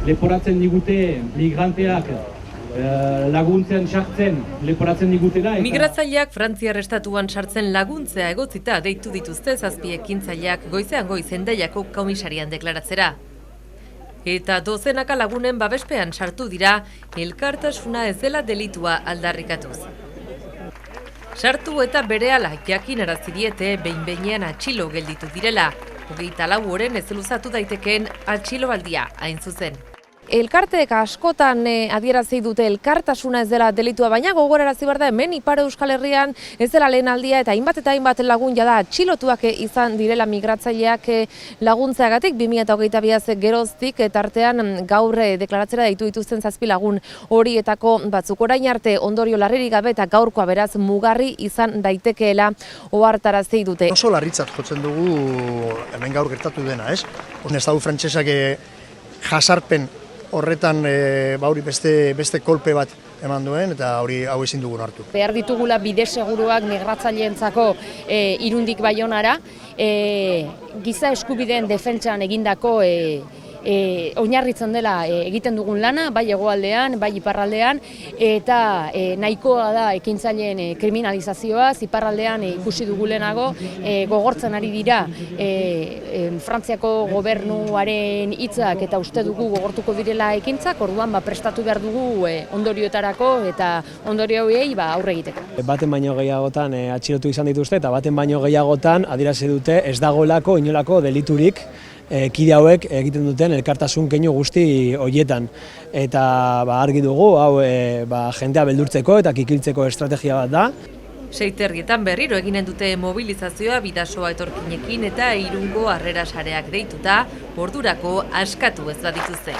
leporatzen digute migranteak laguntzen sartzen leporatzen digutela. Migratzaileak Frantziar estatuan sartzen laguntzea egotzita deitu dituzte 7 ekintzaileak goizean goiz Hendaiako komisarian deklaratzera. Eta dozenaka lagunen babespean sartu dira, elkartasuna ez dela delitua aldarrikatuz. Sartu eta berehala jakinarazi diete behin-behinean atxilo gelditu direla. 24 oren ez luzatu daitekeen atxiloaldia hain zuzen. Elkarteek askotan adierazi dute elkartasuna ez dela delitua, baina gogorarazi behar da hemen Ipar Euskal Herrian ez dela lehen aldia eta hainbat lagun jada atxilotuak izan direla migratzaileak laguntzeagatik 2022 geroztik tartean gaur deklaratzera deitu dituzten 7 lagun horietako batzuk orain arte ondorio larririk gabe eta gaurkoa beraz mugarri izan daitekeela ohartarazi dute. Oso larritzat jotzen dugu hemen gaur gertatu dena, ez? Estatu frantsesak jasarpen horretan beste kolpe bat eman duen eta hau ezin dugun hartu. Behar ditugula bide seguruak migratzaileentzako Irundik Baionara, giza eskubideen defentsan egindako oinarritzen dela egiten dugun lana, bai hegoaldean, bai iparraldean, eta nahikoa da ekintzaileen kriminalizazioa, iparraldean ikusi dugu lehenago, gogortzen ari dira Frantziako gobernuaren hitzak eta uste dugu gogortuko direla ekintzak, orduan prestatu behar dugu ondorioetarako eta ondorio horiei aurre egiteko. Baten baino gehiagotan atxilotu izan dituzte eta baten baino gehiagotan adierazi dute ez dagoelako inolako deliturik kide hauek egiten duten elkartasun keinu guzti horietan. Eta argi dugu, hau jendea beldurtzeko eta kikiltzeko estrategia bat da. 6:00 berriro eginen dute mobilizazioa Bidasoa etorkinekin eta Irungo Harrera sareak deituta, ordurako askatu ez badituzte.